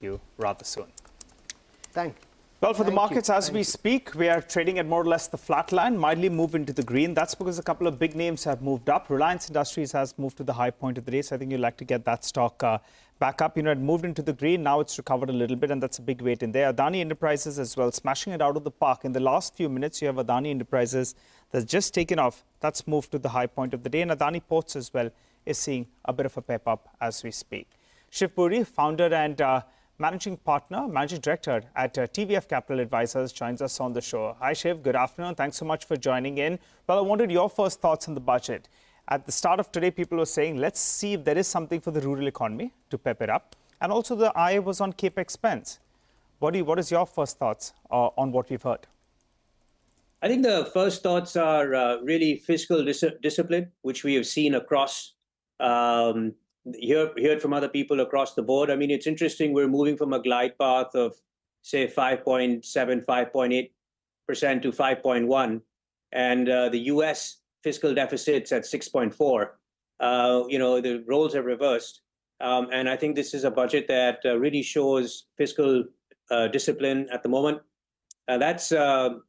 you rather soon. Thank you. Well, for the markets, as Thank we you. speak, we are trading at more or less the flat line, mildly move into the green. That's because a couple of big names have moved up. Reliance Industries has moved to the high point of the day, so I think you'd like to get that stock back up. It moved into the green. Now it's recovered a little bit, and that's a big weight in there. Adani Enterprises as well, smashing it out of the park. In the last few minutes, you have Adani Enterprises that's just taken off. That's moved to the high point of the day. And Adani Ports as well is seeing a bit of a pep up as we speak. Shiv Puri, founder and managing director at TVF Capital Advisors, joins us on the show. Hi, Shiv. Good afternoon. Thanks so much for joining in. Well, I wanted your first thoughts on the budget. At the start of today, people were saying, let's see if there is something for the rural economy to pep it up. And also the eye was on capex spends. What is your first thoughts on what we've heard? I think the first thoughts are really fiscal discipline, which we have seen across heard from other people across the board. I mean, it's interesting. We're moving from a glide path of, say, 5.7, 5.8% to 5.1, and the U.S. fiscal deficit's at 6.4. The roles have reversed, and I think this is a budget that really shows fiscal discipline at the moment. That's India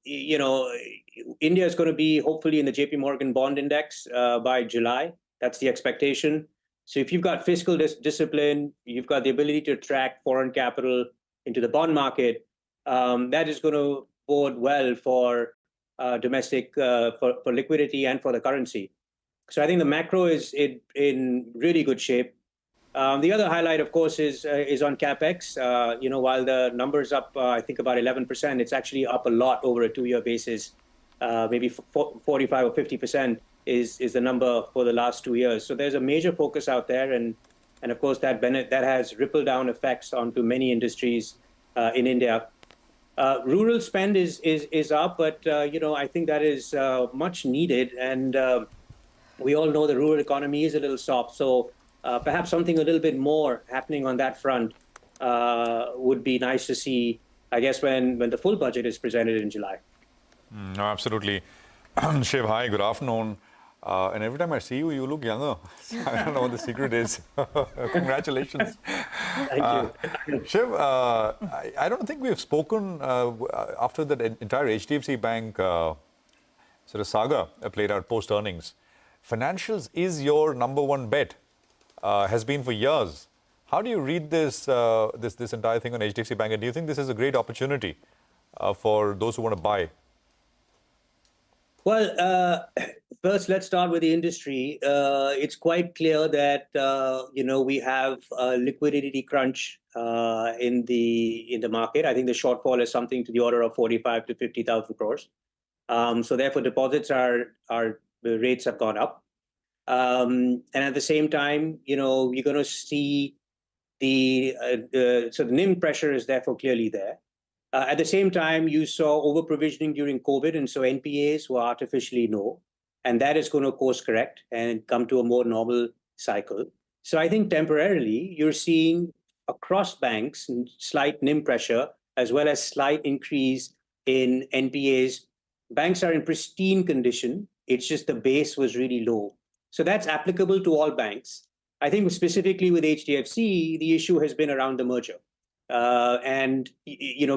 is going to be hopefully in the JP Morgan bond index by July. That's the expectation. So if you've got fiscal discipline, you've got the ability to attract foreign capital into the bond market, that is going to bode well for domestic, for liquidity and for the currency. So I think the macro is in really good shape. The other highlight, of course, is on CapEx. While the number's up, I think about 11%, it's actually up a lot over a two-year basis. Maybe 45 or 50%. Is the number for the last 2 years. So there's a major focus out there, and of course that has ripple down effects onto many industries in India. Rural spend is up, but I think that is much needed, and we all know the rural economy is a little soft. So perhaps something a little bit more happening on that front would be nice to see, I guess, when the full budget is presented in July. No, absolutely. Shiv, hi, good afternoon. And every time I see you, you look younger. I don't know what the secret is. Congratulations. Thank you. Shiv, I don't think we've spoken after that entire HDFC Bank sort of saga played out post-earnings. Financials is your number one bet, has been for years. How do you read this this entire thing on HDFC Bank? And do you think this is a great opportunity for those who want to buy? Well, first, let's start with the industry. It's quite clear that we have a liquidity crunch in the market. I think the shortfall is something to the order of 45 to 50,000 crores. So therefore, deposits the rates have gone up, and at the same time, you're going to see so the NIM pressure is therefore clearly there. At the same time, you saw over-provisioning during COVID, and so NPAs were artificially low, and that is going to course correct and come to a more normal cycle. So I think temporarily, you're seeing across banks slight NIM pressure, as well as slight increase in NPAs. Banks are in pristine condition. It's just the base was really low. So that's applicable to all banks. I think specifically with HDFC, the issue has been around the merger.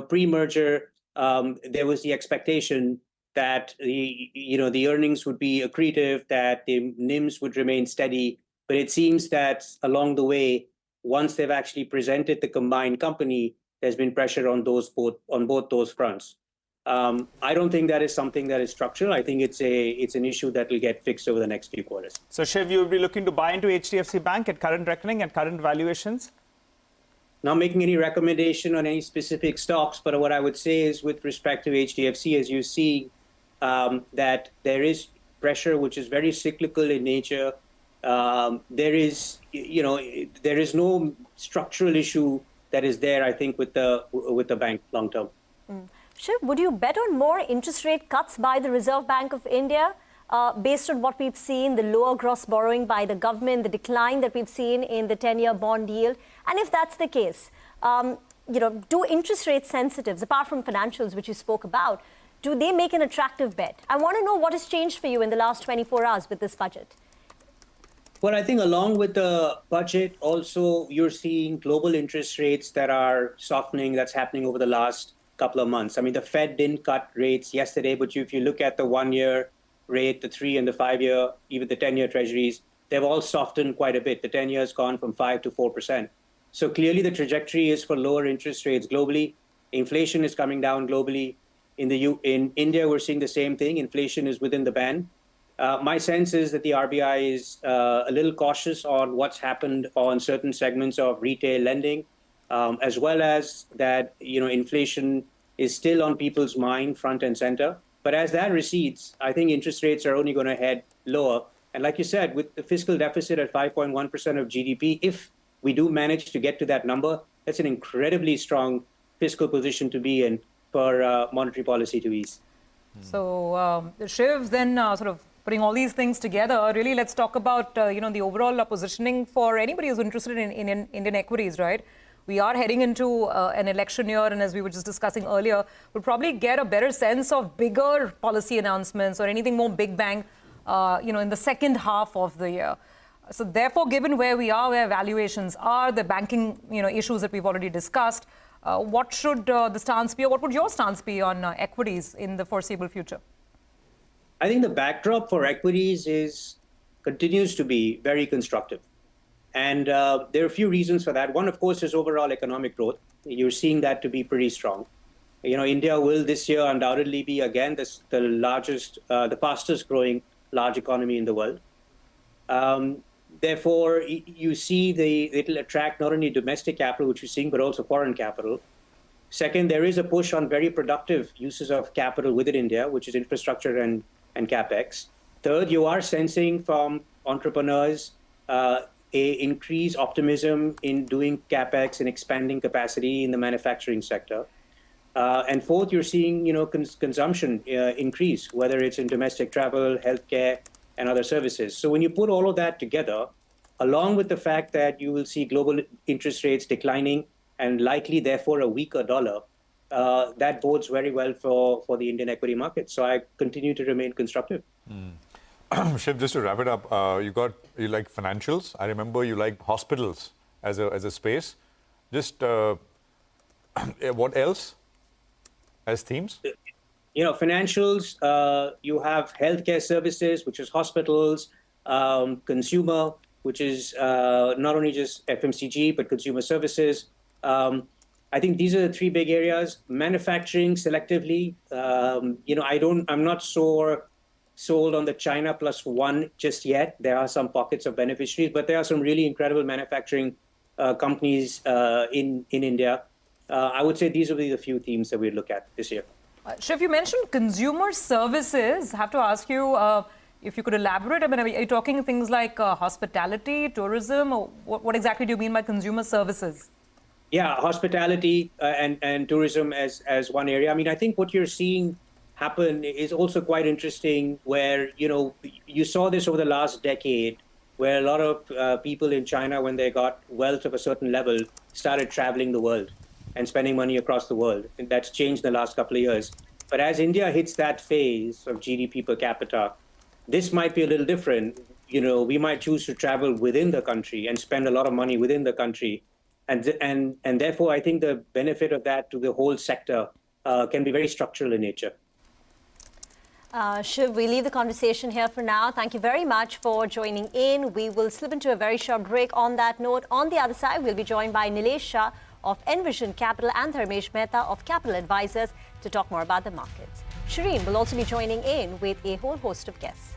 Pre-merger, there was the expectation that the earnings would be accretive, that the NIMs would remain steady. But it seems that along the way, once they've actually presented the combined company, there's been pressure on both those fronts. I don't think that is something that is structural. I think it's an issue that will get fixed over the next few quarters. So, Shiv, you will be looking to buy into HDFC Bank at current reckoning, at current valuations? Not making any recommendation on any specific stocks, but what I would say is with respect to HDFC, as you see, that there is pressure which is very cyclical in nature. There is no structural issue that is there, I think, with the bank long term. Shiv, would you bet on more interest rate cuts by the Reserve Bank of India? Based on what we've seen, the lower gross borrowing by the government, the decline that we've seen in the 10-year bond yield. And if that's the case, do interest rate sensitives, apart from financials, which you spoke about, do they make an attractive bet? I want to know what has changed for you in the last 24 hours with this budget. Well, I think along with the budget, also you're seeing global interest rates that are softening. That's happening over the last couple of months. I mean, the Fed didn't cut rates yesterday, but if you look at the 1-year rate, the 3 and the 5-year, even the 10-year treasuries, they've all softened quite a bit. The 10-year has gone from 5 to 4%. So clearly the trajectory is for lower interest rates globally. Inflation is coming down globally. In India, we're seeing the same thing. Inflation is within the band. My sense is that the RBI is a little cautious on what's happened on certain segments of retail lending, as well as that inflation is still on people's mind front and center. But as that recedes, I think interest rates are only going to head lower. And like you said, with the fiscal deficit at 5.1% of GDP, if we do manage to get to that number, that's an incredibly strong fiscal position to be in for monetary policy to ease. So, Shiv, then sort of putting all these things together, really let's talk about the overall positioning for anybody who's interested in Indian equities, right? We are heading into an election year, and as we were just discussing earlier, we'll probably get a better sense of bigger policy announcements or anything more big bang, in the second half of the year. So therefore, given where we are, where valuations are, the banking issues that we've already discussed, what should the stance be, or what would your stance be on equities in the foreseeable future? I think the backdrop for equities continues to be very constructive. And there are a few reasons for that. One, of course, is overall economic growth. You're seeing that to be pretty strong. India will this year undoubtedly be, again, the fastest growing large economy in the world. Therefore, you see it'll attract not only domestic capital, which you're seeing, but also foreign capital. Second, there is a push on very productive uses of capital within India, which is infrastructure and capex. Third, you are sensing from entrepreneurs a increased optimism in doing capex and expanding capacity in the manufacturing sector. And fourth, you're seeing consumption increase, whether it's in domestic travel, healthcare, and other services. So when you put all of that together, along with the fact that you will see global interest rates declining and likely, therefore, a weaker dollar, that bodes very well for the Indian equity market. So I continue to remain constructive. Shiv, just to wrap it up, you like financials. I remember you like hospitals as a space. Just what else as themes? Financials, you have healthcare services, which is hospitals, consumer, which is not only just FMCG, but consumer services. I think these are the three big areas. Manufacturing selectively, I'm not sold on the China plus one just yet. There are some pockets of beneficiaries, but there are some really incredible manufacturing companies in India. I would say these will be the few themes that we look at this year. Shiv, you mentioned consumer services. I have to ask you if you could elaborate. I mean, are you talking things like hospitality, tourism, or what exactly do you mean by consumer services? Yeah, hospitality and tourism as one area. I mean, I think what you're seeing happen is also quite interesting, where, you saw this over the last decade, where a lot of people in China, when they got wealth of a certain level, started traveling the world and spending money across the world. And that's changed in the last couple of years. But as India hits that phase of GDP per capita, this might be a little different. We might choose to travel within the country and spend a lot of money within the country. And therefore, I think the benefit of that to the whole sector can be very structural in nature. Shiv, we leave the conversation here for now. Thank you very much for joining in. We will slip into a very short break on that note. On the other side, we'll be joined by Nilesh Shah of Envision Capital and Dharmesh Mehta of Capital Advisors to talk more about the markets. Shireen will also be joining in with a whole host of guests.